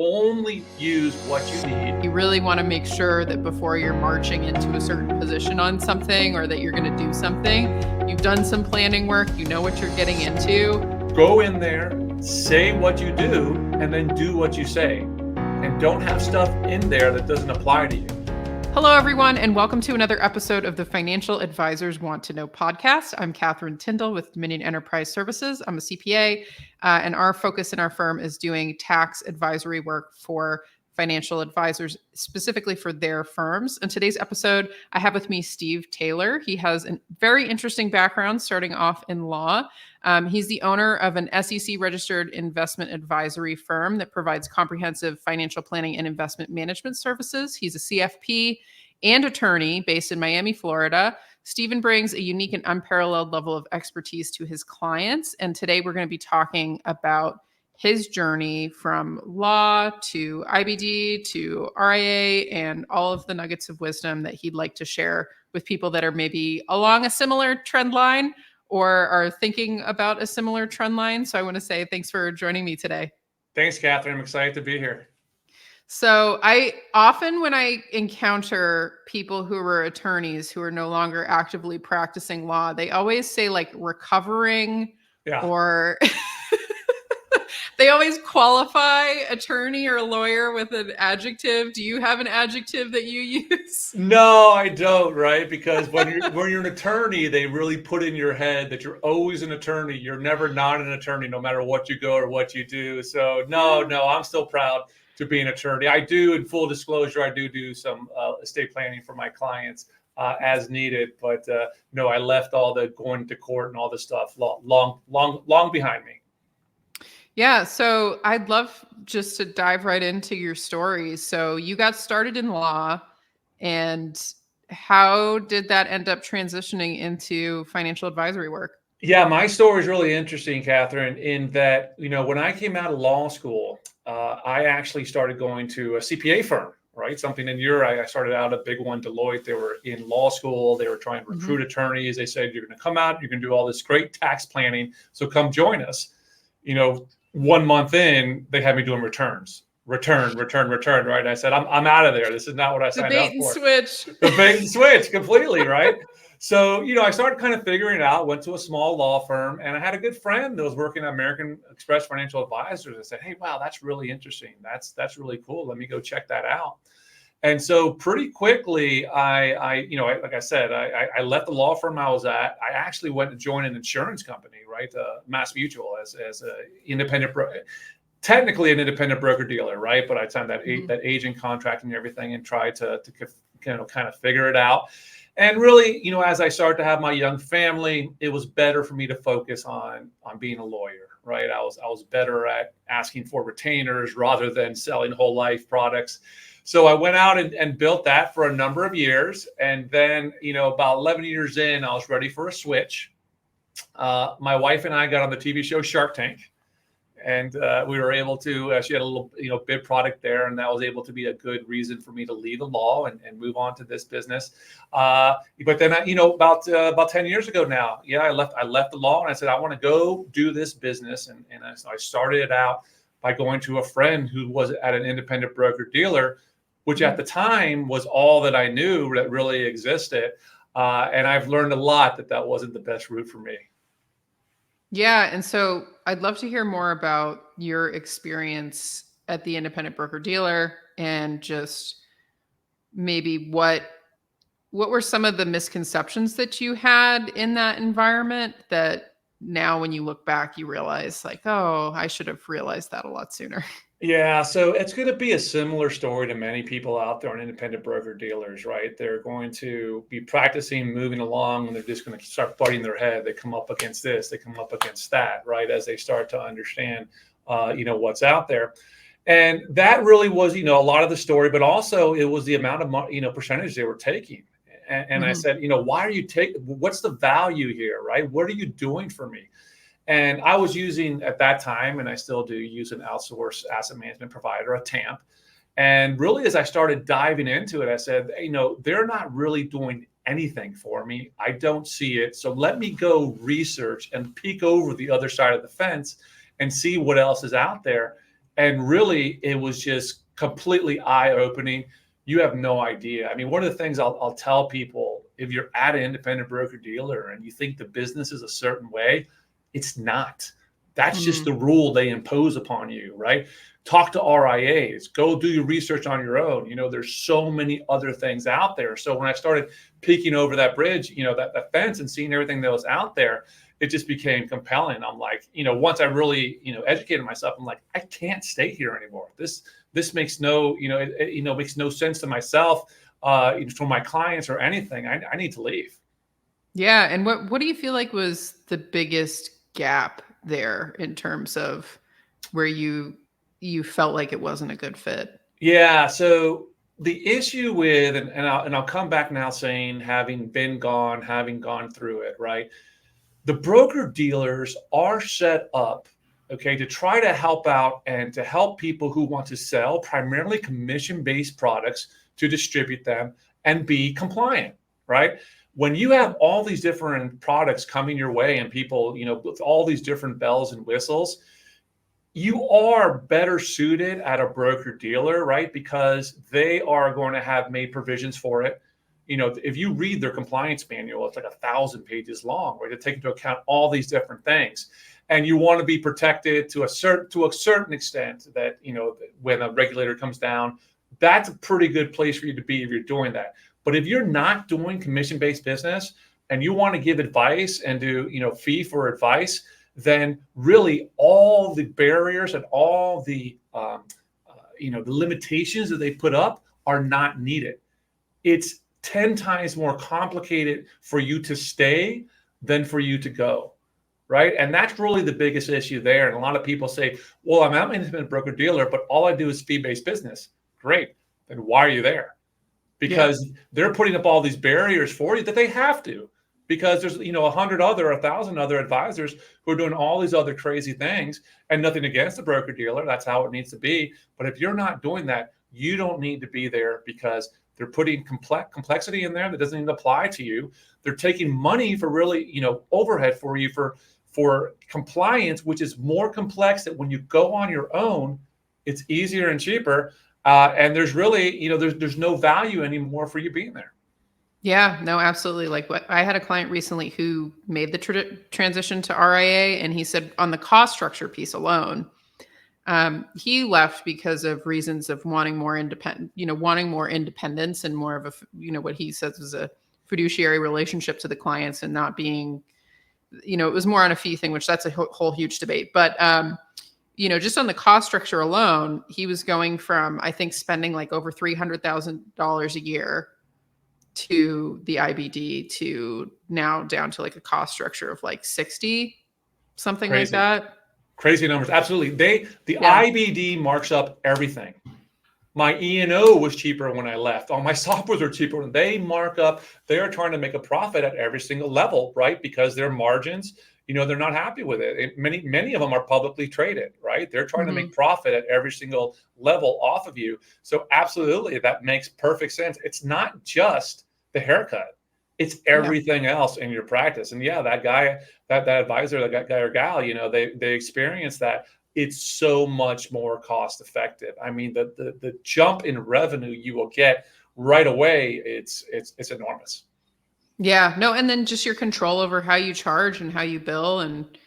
only use what you need. You really want to make sure that before you're marching into a certain position on something or that you're going to do something, you've done some planning work, you know what you're getting into. Go in there, say what you do, and then do what you say. And don't have stuff in there that doesn't apply to you. Hello, everyone, and welcome to another episode of the Financial Advisors Want to Know podcast. I'm Catherine Tyndall with Dominion Enterprise Services. I'm a CPA, and our focus in our firm is doing tax advisory work for financial advisors, specifically for their firms. In today's episode, I have with me Steve Taylor. He has a very interesting background starting off in law. He's the owner of an SEC-registered investment advisory firm that provides comprehensive financial planning and investment management services. He's a CFP and attorney based in Miami, Florida. Stephen brings a unique and unparalleled level of expertise to his clients. And today we're going to be talking about his journey from law to IBD to RIA and all of the nuggets of wisdom that he'd like to share with people that are maybe along a similar trend line or are thinking about a similar trend line. So I want to say thanks for joining me today. Thanks, Catherine. I'm excited to be here. So I often, when I encounter people who are attorneys who are no longer actively practicing law, they always say like recovering or they always qualify attorney or lawyer with an adjective. Do you have an adjective that you use? No, I don't, right? Because when you're an attorney, they really put in your head that you're always an attorney. You're never not an attorney, no matter what you go or what you do. So no, I'm still proud to be an attorney. I do, in full disclosure, I do some estate planning for my clients as needed. But no, I left all the going to court and all the stuff long behind me. Yeah, so I'd love just to dive right into your story. So you got started in law, and how did that end up transitioning into financial advisory work? Yeah, my story is really interesting, Catherine, in that, when I came out of law school, I actually started going to a CPA firm, right? Something in I started out a big one, Deloitte. They were in law school. They were trying to recruit attorneys. They said, you're going to come out, you're going to do all this great tax planning. So come join us. 1 month in, they had me doing returns, return, right? And I said, I'm out of there. This is not what I signed up for. The bait and switch completely, right? So, I started kind of figuring it out, went to a small law firm, and I had a good friend that was working at American Express Financial Advisors. I said, hey, wow, that's really interesting. That's really cool. Let me go check that out. And so pretty quickly, I like I said, I left the law firm I was at. I actually went to join an insurance company, right? Mass Mutual as an independent technically an independent broker dealer, right? But I signed that agent contract and everything and tried to kind of figure it out. And really, as I started to have my young family, it was better for me to focus on being a lawyer, right? I was better at asking for retainers rather than selling whole life products. So I went out and built that for a number of years. And then, about 11 years in, I was ready for a switch. My wife and I got on the TV show Shark Tank. And we were able to, she had a little, bid product there. And that was able to be a good reason for me to leave the law and move on to this business. But then, about 10 years ago now, I left the law and I said, I want to go do this business. And I started it out by going to a friend who was at an independent broker dealer, which at the time was all that I knew that really existed. And I've learned a lot that wasn't the best route for me. Yeah. And so I'd love to hear more about your experience at the independent broker dealer and just maybe what were some of the misconceptions that you had in that environment that now when you look back, you realize like, oh, I should have realized that a lot sooner. Yeah, so it's going to be a similar story to many people out there on independent broker dealers, right? They're going to be practicing moving along and they're just going to start butting their head. They come up against this, they come up against that, right? As they start to understand, what's out there. And that really was, a lot of the story, but also it was the amount of, percentage they were taking. And I said, why are you what's the value here, right? What are you doing for me? And I was using at that time, and I still do use an outsourced asset management provider, a TAMP. And really, as I started diving into it, I said, they're not really doing anything for me. I don't see it. So let me go research and peek over the other side of the fence and see what else is out there. And really, it was just completely eye-opening. You have no idea. I mean, one of the things I'll tell people, if you're at an independent broker-dealer and you think the business is a certain way, it's not. That's just the rule they impose upon you, right? Talk to RIAs, go do your research on your own. There's so many other things out there. So when I started peeking over that bridge, that fence, and seeing everything that was out there, it just became compelling. I'm like, once I really, educated myself, I'm like, I can't stay here anymore. This makes no, it makes no sense to myself, for my clients or anything. I need to leave. Yeah. And what do you feel like was the biggest gap there in terms of where you felt like it wasn't a good fit? Yeah. So the issue with, and I'll come back now saying, having gone through it, right? The broker dealers are set up, okay, to try to help out and to help people who want to sell primarily commission-based products to distribute them and be compliant, right? When you have all these different products coming your way and people, with all these different bells and whistles, you are better suited at a broker dealer, right? Because they are going to have made provisions for it. If you read their compliance manual, it's like 1,000 pages long, where they take into account all these different things. And you want to be protected to a certain extent that, when a regulator comes down, that's a pretty good place for you to be if you're doing that. But if you're not doing commission-based business and you want to give advice and do, fee for advice, then really all the barriers and all the, the limitations that they put up are not needed. It's 10 times more complicated for you to stay than for you to go, right? And that's really the biggest issue there. And a lot of people say, well, I'm an independent broker dealer, but all I do is fee-based business. Great. Then why are you there? Because they're putting up all these barriers for you that they have to. Because there's 1,000 other advisors who are doing all these other crazy things, and nothing against the broker dealer. That's how it needs to be. But if you're not doing that, you don't need to be there, because they're putting complexity in there that doesn't even apply to you. They're taking money for really, overhead for you for compliance, which is more complex. That when you go on your own, it's easier and cheaper. And there's really, there's no value anymore for you being there. Yeah, no, absolutely. Like, I had a client recently who made the transition to RIA, and he said on the cost structure piece alone, he left because of reasons of wanting more independence and more of a, what he says was a fiduciary relationship to the clients, and not being, it was more on a fee thing, which that's a whole huge debate. But, just on the cost structure alone, he was going from, I think, spending like over $300,000 a year to the IBD to now down to like a cost structure of like 60, something Crazy. like that. Crazy numbers. Absolutely. The IBD marks up everything. My E&O was cheaper when I left. All my softwares are cheaper. They mark up. They're trying to make a profit at every single level, right? Because their margins, they're not happy with it. Many of them are publicly traded, right? They're trying to make profit at every single level off of you. So absolutely, that makes perfect sense. It's not just the haircut. It's everything else in your practice. And that guy, that advisor, that guy or gal, they experience that. It's so much more cost effective. I mean, the jump in revenue you will get right away, it's enormous. Yeah, no, and then just your control over how you charge and how you bill and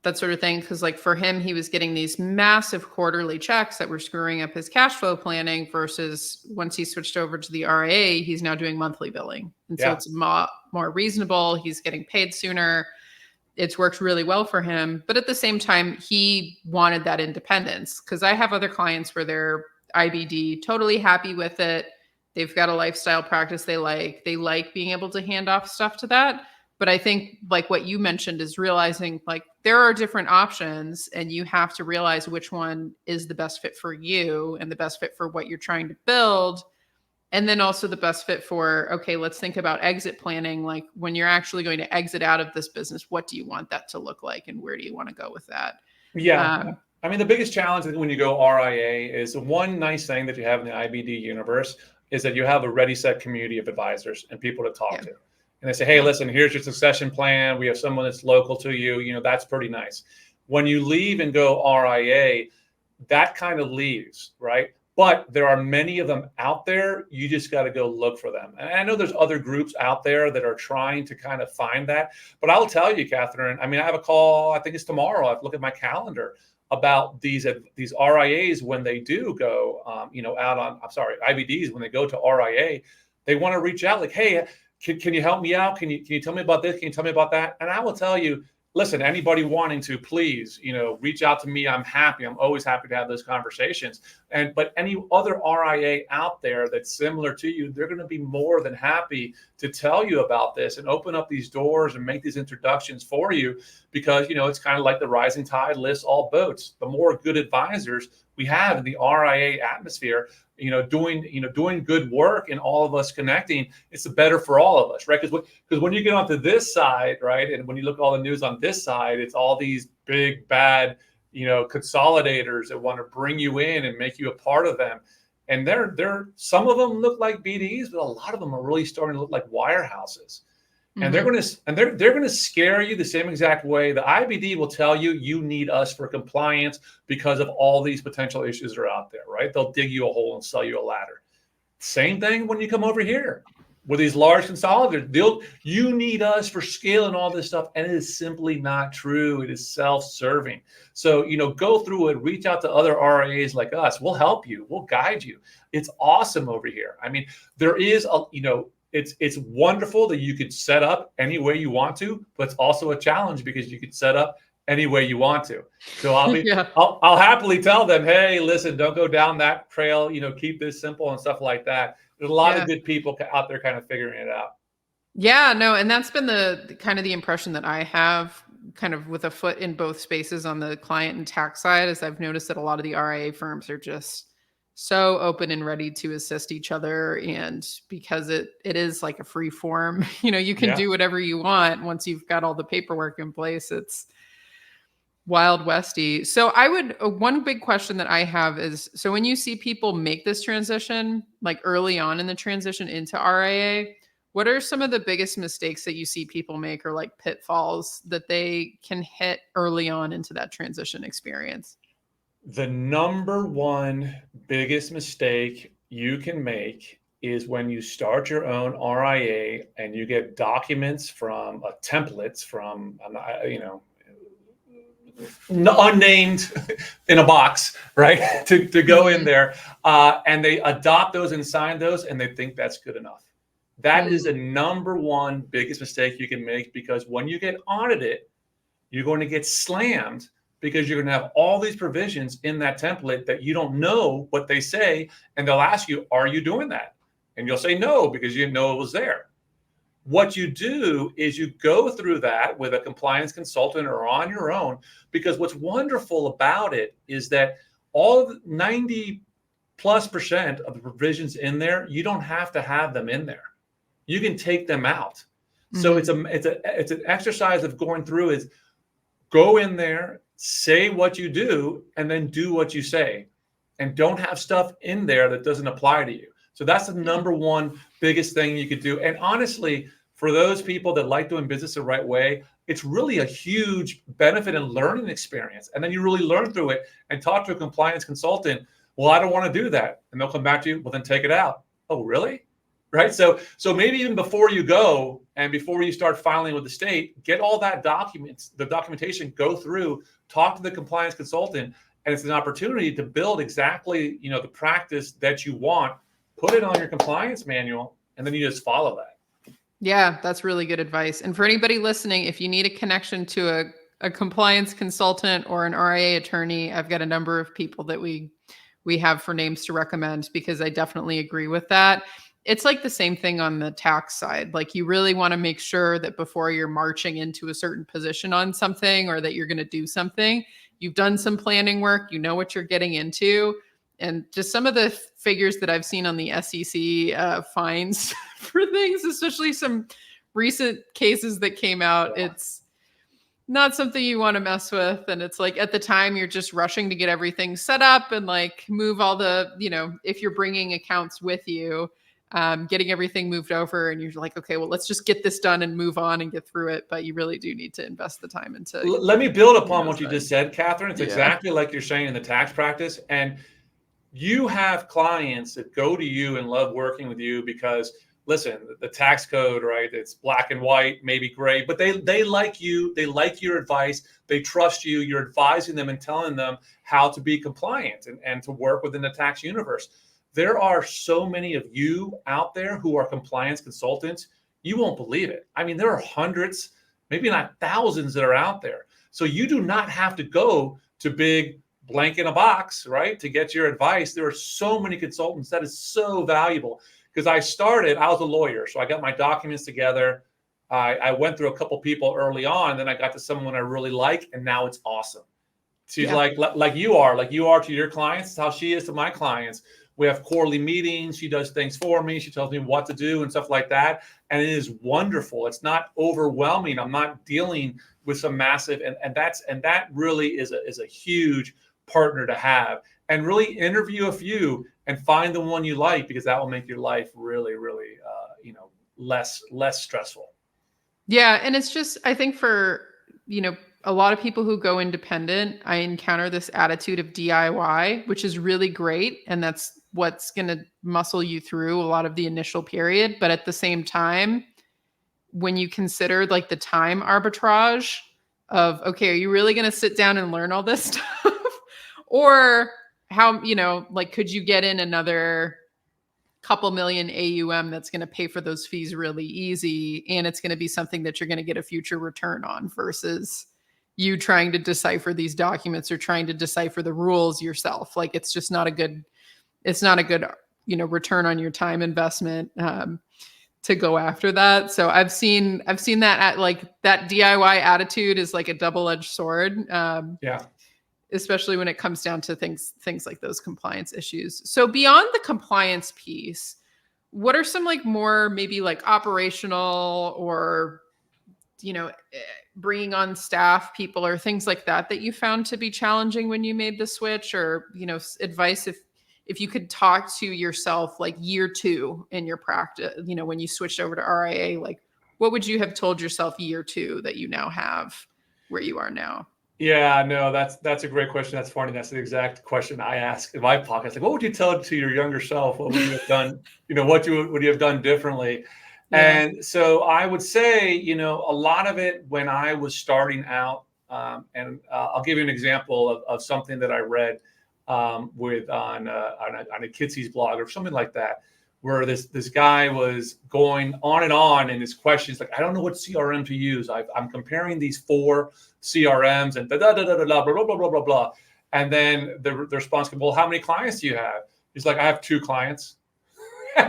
that sort of thing. Because like for him, he was getting these massive quarterly checks that were screwing up his cash flow planning, versus once he switched over to the RIA, he's now doing monthly billing. And so it's more reasonable. He's getting paid sooner. It's worked really well for him. But at the same time, he wanted that independence, because I have other clients where they're IBD, totally happy with it. They've got a lifestyle practice they like. They like being able to hand off stuff to that. But I think like what you mentioned is realizing like there are different options, and you have to realize which one is the best fit for you and the best fit for what you're trying to build. And then also the best fit for, okay, let's think about exit planning. Like when you're actually going to exit out of this business, what do you want that to look like? And where do you want to go with that? Yeah. I mean, the biggest challenge when you go RIA is one nice thing that you have in the IBD universe is that you have a ready, set community of advisors and people to talk to. And they say, hey, listen, here's your succession plan. We have someone that's local to you. That's pretty nice. When you leave and go RIA, that kind of leaves, right? But there are many of them out there. You just got to go look for them. And I know there's other groups out there that are trying to kind of find that. But I'll tell you, Catherine, I mean, I have a call, I think it's tomorrow. I have to look at my calendar about these RIAs when they do go, out on, IBDs, when they go to RIA, they want to reach out like, hey, can you help me out? Can you tell me about this? Can you tell me about that? And I will tell you, listen, anybody wanting to, please, reach out to me. I'm happy. I'm always happy to have those conversations. But any other RIA out there that's similar to you, they're going to be more than happy to tell you about this and open up these doors and make these introductions for you, because, it's kind of like the rising tide lifts all boats. The more good advisors we have in the RIA atmosphere, doing good work and all of us connecting, it's better for all of us, right? Because when you get onto this side, right, and when you look at all the news on this side, it's all these big bad, consolidators that want to bring you in and make you a part of them. And they're some of them look like BDs, but a lot of them are really starting to look like wirehouses. And they're going to scare you the same exact way. The IBD will tell you, you need us for compliance because of all these potential issues that are out there, right? They'll dig you a hole and sell you a ladder. Same thing when you come over here with these large consolidators. You need us for scale and all this stuff. And it is simply not true. It is self-serving. So, go through it, reach out to other RIAs like us. We'll help you. We'll guide you. It's awesome over here. I mean, there is it's wonderful that you could set up any way you want to, but it's also a challenge because you could set up any way you want to. So I'll happily tell them, hey, listen, don't go down that trail, keep this simple and stuff like that. There's a lot of good people out there kind of figuring it out. Yeah, no. And that's been the kind of the impression that I have, kind of with a foot in both spaces on the client and tax side, is I've noticed that a lot of the RIA firms are just so open and ready to assist each other. And because it is like a free form, you can do whatever you want once you've got all the paperwork in place. It's Wild Westy. So one big question that I have is, so when you see people make this transition, like early on in the transition into RIA, what are some of the biggest mistakes that you see people make, or like pitfalls that they can hit early on into that transition experience? The number one biggest mistake you can make is when you start your own RIA and you get documents from templates from, unnamed in a box, right? to go in there, and they adopt those and sign those, and they think that's good enough. That is the number one biggest mistake you can make, because when you get audited, you're going to get slammed, because you're going to have all these provisions in that template that you don't know what they say. And they'll ask you, are you doing that? And you'll say no, because you didn't know it was there. What you do is you go through that with a compliance consultant or on your own, because what's wonderful about it is that all of the 90+% of the provisions in there, you don't have to have them in there. You can take them out. So it's an exercise of going through is go in there, say what you do, and then do what you say, and don't have stuff in there that doesn't apply to you. So that's the number one biggest thing you could do. And honestly, for those people that like doing business the right way, it's really a huge benefit and learning experience. And then you really learn through it and talk to a compliance consultant. Well, I don't want to do that. And they'll come back to you. Well, then take it out. Oh, really? Right. So maybe even before you go and before you start filing with the state, get all that the documentation, go through, talk to the compliance consultant, and it's an opportunity to build exactly, the practice that you want, put it on your compliance manual, and then you just follow that. Yeah, that's really good advice. And for anybody listening, if you need a connection to a compliance consultant or an RIA attorney, I've got a number of people that we have for names to recommend, because I definitely agree with that. It's like the same thing on the tax side. Like, you really want to make sure that before you're marching into a certain position on something, or that you're going to do something, you've done some planning work, you know what you're getting into. And just some of the figures that I've seen on the SEC fines for things, especially some recent cases that came out, it's not something you want to mess with. And it's like, at the time, you're just rushing to get everything set up and like move all the, if you're bringing accounts with you, getting everything moved over, and you're like, okay, well, let's just get this done and move on and get through it. But you really do need to invest the time into. Let me build upon what you just said, Catherine. It's Yeah. exactly like you're saying in the tax practice. And you have clients that go to you and love working with you because, listen, the tax code, right? It's black and white, maybe gray, but they like you. They like your advice. They trust you. You're advising them and telling them how to be compliant and to work within the tax universe. There are so many of you out there who are compliance consultants. You won't believe it. I mean, there are hundreds, maybe not thousands that are out there. So you do not have to go to big blank in a box, right, to get your advice. There are so many consultants. That is so valuable. Because I was a lawyer, so I got my documents together. I went through a couple people early on, then I got to someone I really like, and now it's awesome. She's like you are to your clients. It's how she is to my clients. We have quarterly meetings. She does things for me. She tells me what to do and stuff like that. And it is wonderful. It's not overwhelming. I'm not dealing with some massive, and that really is a huge partner to have. And really interview a few and find the one you like, because that will make your life really, really, less stressful. Yeah. And it's just, I think for, a lot of people who go independent, I encounter this attitude of DIY, which is really great. And that's what's going to muscle you through a lot of the initial period. But at the same time, when you consider like the time arbitrage of, okay, are you really going to sit down and learn all this stuff? Or how, could you get in another couple million AUM that's going to pay for those fees really easy, and it's going to be something that you're going to get a future return on, versus you trying to decipher these documents or trying to decipher the rules yourself. Like, it's just not a good return on your time investment to go after that. So I've seen that at like that DIY attitude is like a double-edged sword. Especially when it comes down to things like those compliance issues. So beyond the compliance piece, what are some like more maybe like operational or, bringing on staff people or things like that you found to be challenging when you made the switch, or, advice if you could talk to yourself like year 2 in your practice, when you switched over to RIA, like what would you have told yourself year 2 that you now have where you are now? Yeah, no, that's a great question. That's funny. That's the exact question I ask in my podcast. Like, what would you tell to your younger self? What would you have done? What would you have done differently? Yeah. And so I would say, a lot of it when I was starting out, and I'll give you an example of something that I read on a Kitsy's blog or something like that, where this guy was going on and on in his questions, like, I don't know what CRM to use. I'm comparing these 4 CRMs and blah, blah, blah, blah, blah. And then the response comes, well, how many clients do you have? He's like, I have 2 clients.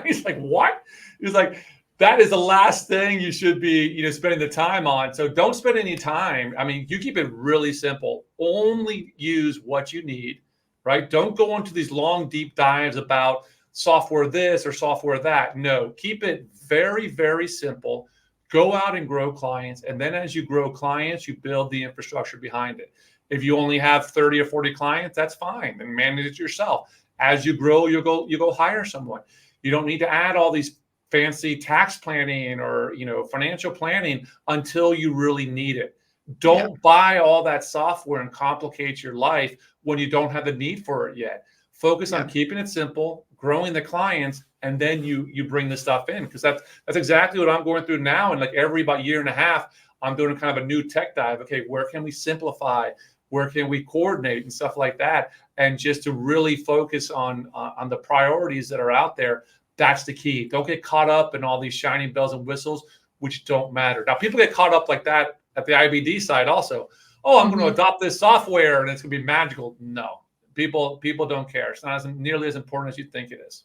He's like, what? He's like, that is the last thing you should be, spending the time on. So don't spend any time. I mean, you keep it really simple. Only use what you need, right? Don't go into these long, deep dives about software this or software that. No, keep it very, very simple. Go out and grow clients. And then as you grow clients, you build the infrastructure behind it. If you only have 30 or 40 clients, that's fine. And manage it yourself. As you grow, you go hire someone. You don't need to add all these fancy tax planning or, financial planning until you really need it. Don't buy all that software and complicate your life when you don't have the need for it yet. Focus on keeping it simple, growing the clients, and then you bring the stuff in, because that's exactly what I'm going through now. And like every about year and a half, I'm doing kind of a new tech dive. Okay, where can we simplify? Where can we coordinate and stuff like that? And just to really focus on the priorities that are out there. That's the key. Don't get caught up in all these shiny bells and whistles, which don't matter. Now, people get caught up like that at the IBD side also. Oh, I'm going to adopt this software and it's going to be magical. No, people don't care. It's not nearly as important as you think it is.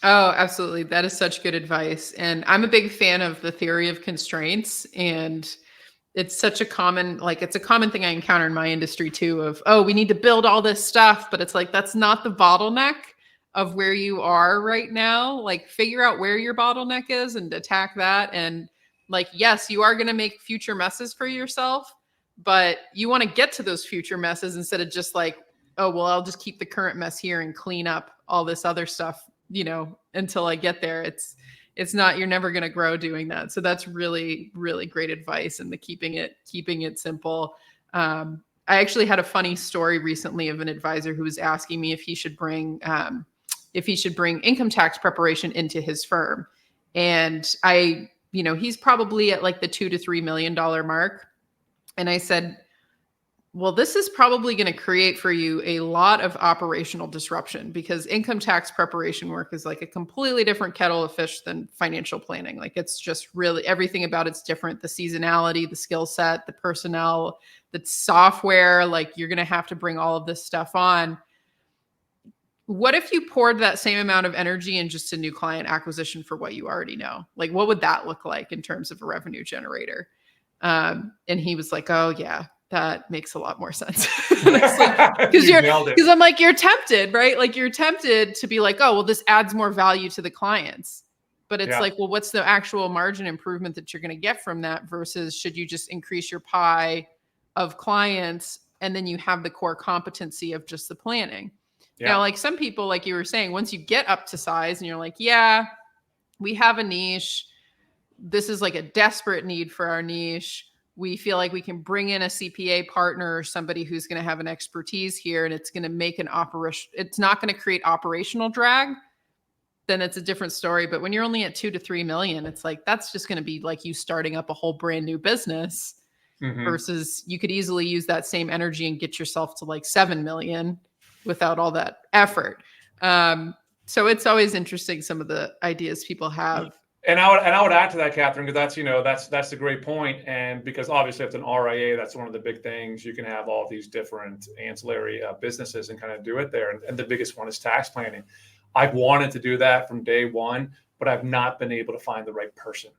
Oh, absolutely. That is such good advice. And I'm a big fan of the theory of constraints. And it's such a common thing I encounter in my industry too, of, oh, we need to build all this stuff, but it's like, that's not the bottleneck of where you are right now. Like, figure out where your bottleneck is and attack that. And like, yes, you are going to make future messes for yourself, but you want to get to those future messes instead of just like, oh, well, I'll just keep the current mess here and clean up all this other stuff until I get there. It's not, you're never going to grow doing that. So that's really, really great advice. And the keeping it simple. I actually had a funny story recently of an advisor who was asking me if he should bring income tax preparation into his firm. And he's probably at like the $2 to $3 million mark. And I said, well, this is probably going to create for you a lot of operational disruption, because income tax preparation work is like a completely different kettle of fish than financial planning. Like, it's just really, everything about it's different. The seasonality, the skill set, the personnel, the software, like you're going to have to bring all of this stuff on. What if you poured that same amount of energy in just a new client acquisition for what you already know? Like, what would that look like in terms of a revenue generator? And he was like, oh yeah, that makes a lot more sense. Because I'm like, you're tempted, right? Like, you're tempted to be like, oh, well, this adds more value to the clients. But it's like, well, what's the actual margin improvement that you're going to get from that, versus should you just increase your pie of clients and then you have the core competency of just the planning? Now, like some people, like you were saying, once you get up to size and you're like, yeah, we have a niche. This is like a desperate need for our niche. We feel like we can bring in a CPA partner or somebody who's going to have an expertise here, and it's going to make it's not going to create operational drag. Then it's a different story. But when you're only at 2 to 3 million, it's like, that's just going to be like you starting up a whole brand new business, versus you could easily use that same energy and get yourself to like 7 million without all that effort. So it's always interesting, some of the ideas people have. And I would add to that, Catherine, because that's a great point. And because obviously it's an RIA, that's one of the big things. You can have all these different ancillary businesses and kind of do it there. And the biggest one is tax planning. I've wanted to do that from day one, but I've not been able to find the right person.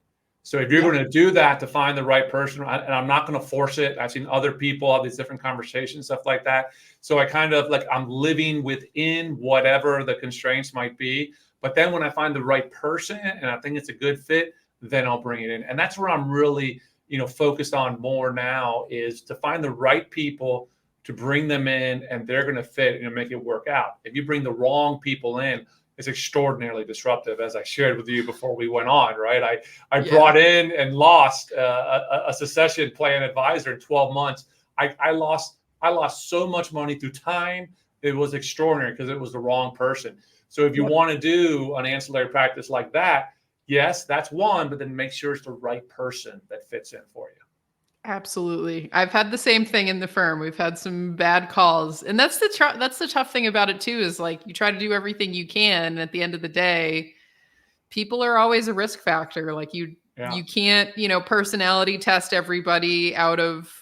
So if you're going to do that, to find the right person, and I'm not going to force it. I've seen other people have these different conversations, stuff like that. So I kind of like, I'm living within whatever the constraints might be. But then when I find the right person and I think it's a good fit, then I'll bring it in. And that's where I'm really, focused on more now, is to find the right people, to bring them in, and they're going to fit and make it work out. If you bring the wrong people in, it's extraordinarily disruptive, as I shared with you before we went on, right? I brought in and lost a succession plan advisor in 12 months. I lost so much money through time. It was extraordinary because it was the wrong person. So if you want to do an ancillary practice like that, yes, that's one, but then make sure it's the right person that fits in for you. Absolutely. I've had the same thing in the firm. We've had some bad calls. And that's the tough thing about it too, is like, you try to do everything you can. And at the end of the day, people are always a risk factor. Like you can't, personality test everybody out of,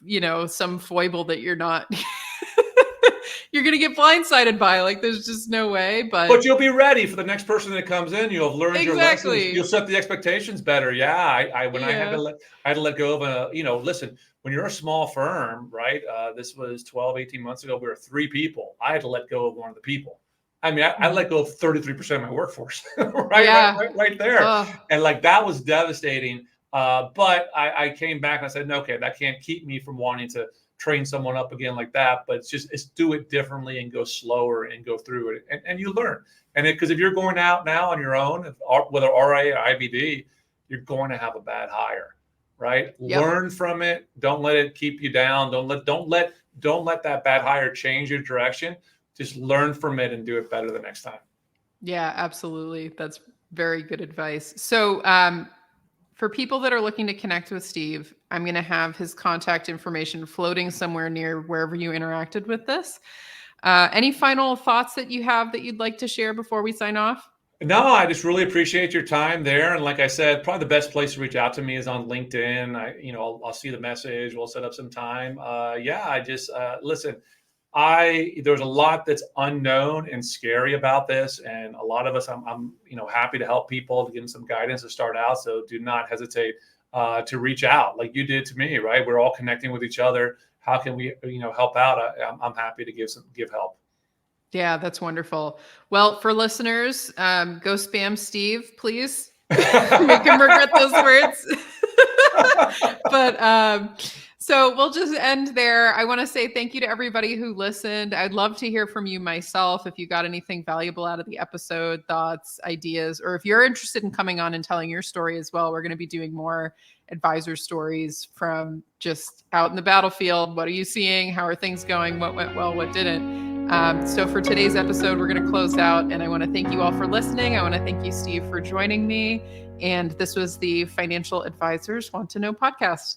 some foible that you're not, you're going to get blindsided by. Like, there's just no way, but you'll be ready for the next person that comes in. You'll have learned your lessons. You'll set the expectations better. Yeah. I had to let go of listen, when you're a small firm, right? This was 12, 18 months ago. We were 3 people. I had to let go of one of the people. I mean, I let go of 33% of my workforce, right there. And like, that was devastating. But I came back and I said, no, okay, that can't keep me from wanting to train someone up again like that. But it's do it differently and go slower and go through it. And you learn. And because if you're going out now on your own, whether RIA or IBD, you're going to have a bad hire, right? Yep. Learn from it. Don't let it keep you down. Don't let that bad hire change your direction. Just learn from it and do it better the next time. Yeah, absolutely. That's very good advice. So, for people that are looking to connect with Steve, I'm going to have his contact information floating somewhere near wherever you interacted with this. Any final thoughts that you have that you'd like to share before we sign off? No, I just really appreciate your time there. And like I said, probably the best place to reach out to me is on LinkedIn. I'll see the message. We'll set up some time. Listen, there's a lot that's unknown and scary about this. And a lot of us, I'm happy to help people, to give them some guidance to start out. So do not hesitate to reach out like you did to me, right? We're all connecting with each other. How can we, help out? I'm happy to give help. Yeah, that's wonderful. Well, for listeners, go spam Steve, please. Make him regret those words. But So we'll just end there. I want to say thank you to everybody who listened. I'd love to hear from you myself if you got anything valuable out of the episode, thoughts, ideas, or if you're interested in coming on and telling your story as well. We're going to be doing more advisor stories from just out in the battlefield. What are you seeing? How are things going? What went well? What didn't? So for today's episode, we're going to close out, and I want to thank you all for listening. I want to thank you, Steve, for joining me. And this was the Financial Advisors Want to Know podcast.